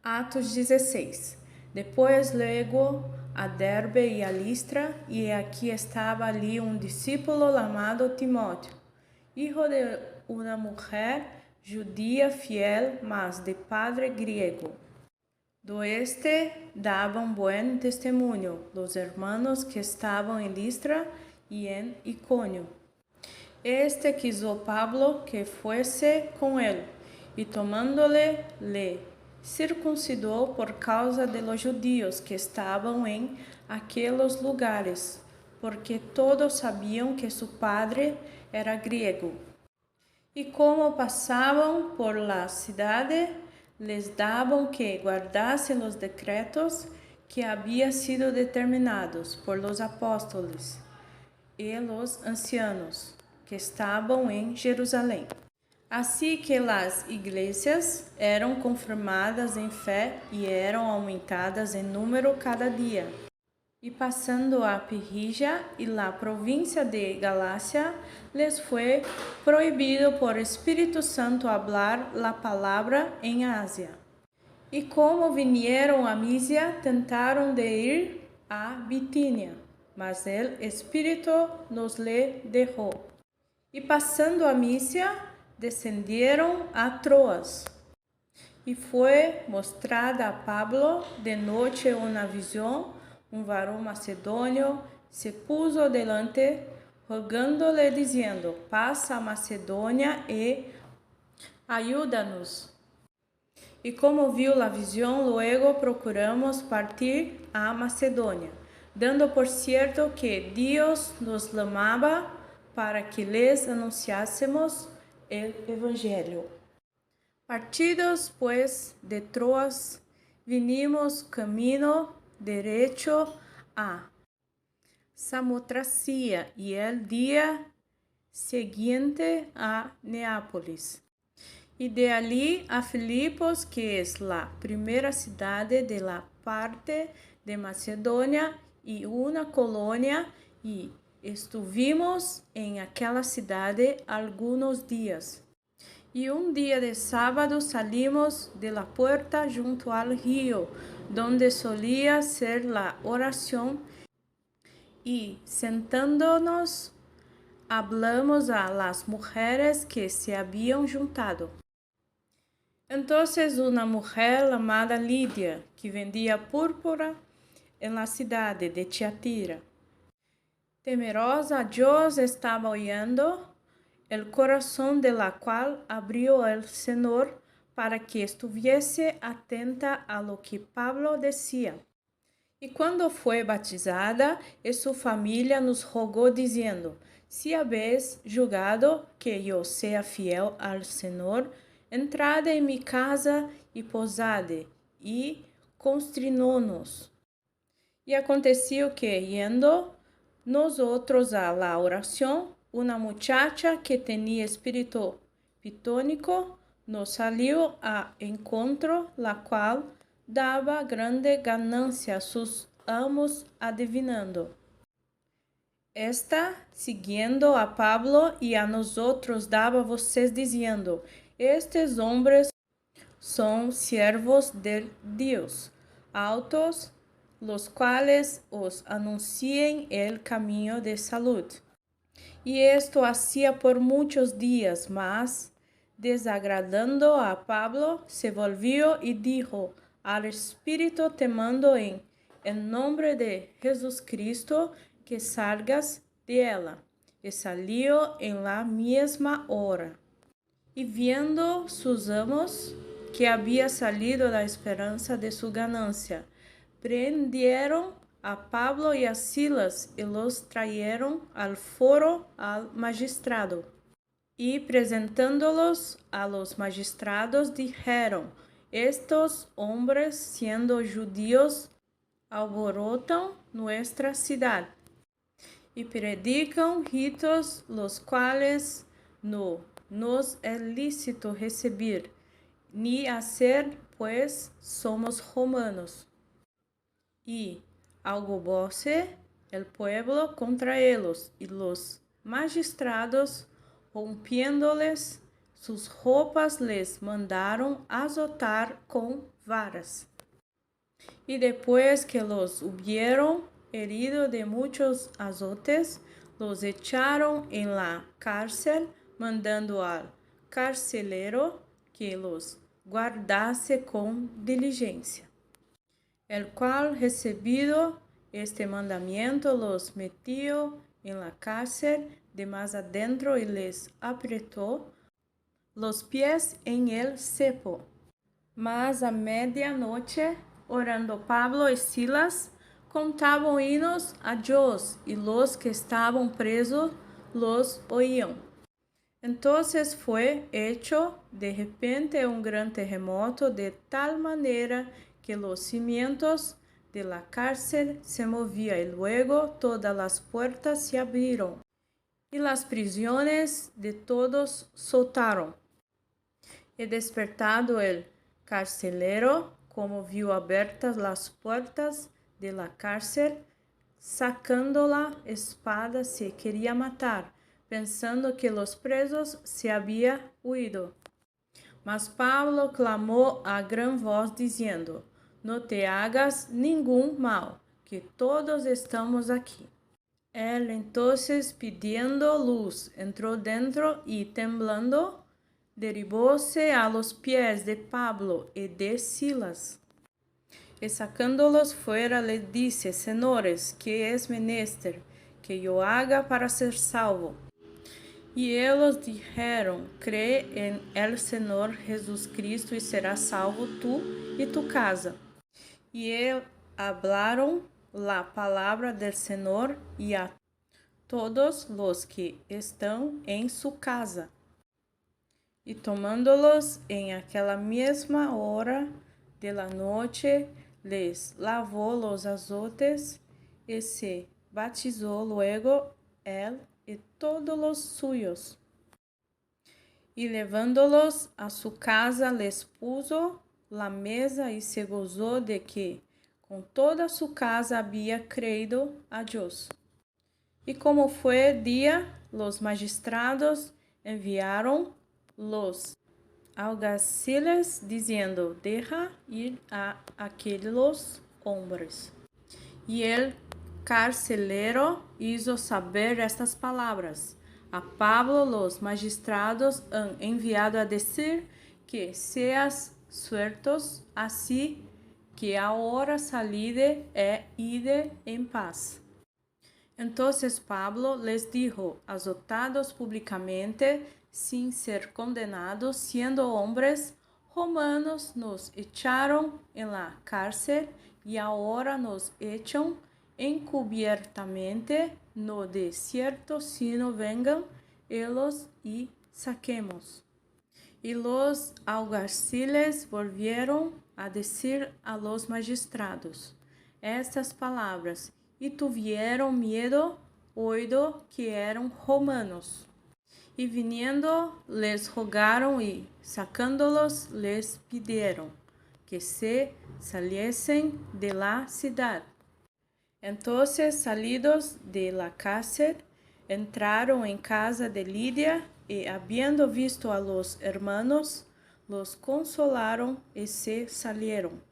Atos 16. Depois luego a Derbe e a Listra, e aqui estava ali um discípulo chamado Timóteo, hijo de una mujer judía fiel, mas de padre griego. Do este daban buen testemunho los hermanos que estaban en Listra y en Iconio. Este quiso Pablo que fuese con él, y tomándole, le circuncidó por causa de los judíos que estaban en aquellos lugares, porque todos sabían que su padre era griego. Y como pasaban por la ciudad, les daban que guardasen los decretos que habían sido determinados por los apóstoles y los ancianos que estaban en Jerusalén. Así que las iglesias eran confirmadas en fe y eran aumentadas en número cada día. Y pasando a Pirgia y la provincia de Galacia, les fue prohibido por Espíritu Santo hablar la palabra en Asia. Y como vinieron a Misia, tentaron de ir a Bitinia, mas el Espíritu nos le dejó. Y pasando a Misia, descendieron a Troas. Y fue mostrada a Pablo de noche una visión. Um varão macedônio se puso delante, rogándole, dizendo: passa a Macedônia e ayúdanos. E como viu a visão, luego procuramos partir a Macedônia, dando por cierto que Deus nos chamava para que les anunciásemos o Evangelho. Partidos, pues, de Troas, vinimos camino derecho a Samotracia y el día siguiente a Neápolis, y de allí a Filipos, que es la primera ciudad de la parte de Macedonia y una colonia, y estuvimos en aquella ciudad algunos días. Y un día de sábado salimos de la puerta junto al río, donde solía ser la oración, y sentándonos hablamos a las mujeres que se habían juntado. Entonces una mujer llamada Lidia, que vendía púrpura en la ciudad de Tiatira, temerosa a Dios, estaba oyendo el corazón, de la cual abrió el Señor para que estuviese atenta a lo que Pablo decía. Y cuando fue bautizada, y su familia nos rogó diciendo: si habéis juzgado que yo sea fiel al Señor, entrad en mi casa y posade. Y constrinó-nos. Y aconteció que, yendo nosotros a la oración, una muchacha que tenía espíritu pitónico nos salió a encontro, la cual daba grande ganancia a sus amos adivinando. Esta, siguiendo a Pablo y a nosotros, daba voces diciendo: estes hombres son siervos de Dios, altos, los cuales os anuncien el camino de salud. Y esto hacía por muchos días, mas, desagradando a Pablo, se volvió y dijo al Espíritu, temando en nombre de Jesucristo, que salgas de ella. Y salió en la misma hora. Y viendo sus amos que había salido la esperanza de su ganancia, prendieron a Pablo y a Silas y los trajeron al foro al magistrado. Y presentándolos a los magistrados, dijeron: estos hombres, siendo judíos, alborotan nuestra ciudad y predican ritos los cuales no nos es lícito recibir ni hacer, pues somos romanos. Y algobóse el pueblo contra ellos, y los magistrados, rompiéndoles sus ropas les mandaron azotar con varas. Y después que los hubieron herido de muchos azotes, los echaron en la cárcel, mandando al carcelero que los guardase con diligencia, el cual, recibido este mandamiento, los metió en la cárcel de más adentro y les apretó los pies en el cepo. Mas a medianoche, orando Pablo y Silas, contaban hinos a Dios, y los que estaban presos los oían. Entonces fue hecho de repente un gran terremoto, de tal manera que los cimientos de la cárcel se movían, y luego todas las puertas se abrieron, y las prisiones de todos soltaron. Y despertado el carcelero, como vio abiertas las puertas de la cárcel, sacando la espada se quería matar, pensando que los presos se habían huido. Mas Pablo clamó a gran voz diciendo: no te hagas ningún mal, que todos estamos aquí. Él entonces, pidiendo luz, entró dentro y, temblando, derribóse a los pies de Pablo y de Silas. Y sacándolos fuera, les dice: Señores, ¿qué es menester que yo haga para ser salvo? Y ellos dijeron: cree en el Señor Jesucristo y serás salvo tú y tu casa. Y hablaron la palabra del Señor y a todos los que están en su casa. Y tomándolos en aquella misma hora de la noche, les lavó los azotes y se bautizó luego él y todos los suyos. Y llevándolos a su casa, les puso la mesa y se gozó de que con toda su casa había creído a Dios. Y como fue día, los magistrados enviaron los alguaciles diciendo: deja ir a aquellos hombres. Y el carcelero hizo saber estas palabras a Pablo. Los magistrados han enviado a decir que seas sueltos, así que ahora salide e ide en paz. Entonces Pablo les dijo: azotados públicamente, sin ser condenados, siendo hombres romanos, nos echaron en la cárcel y ahora nos echan encubiertamente, no de cierto, sino vengan ellos y saquemos. Y los alguaciles volvieron a decir a los magistrados estas palabras, y tuvieron miedo, oído que eran romanos. Y viniendo, les rogaron y, sacándolos, les pidieron que se saliesen de la ciudad. Entonces, salidos de la cárcel, entraron en casa de Lidia y, habiendo visto a los hermanos, los consolaron y se salieron.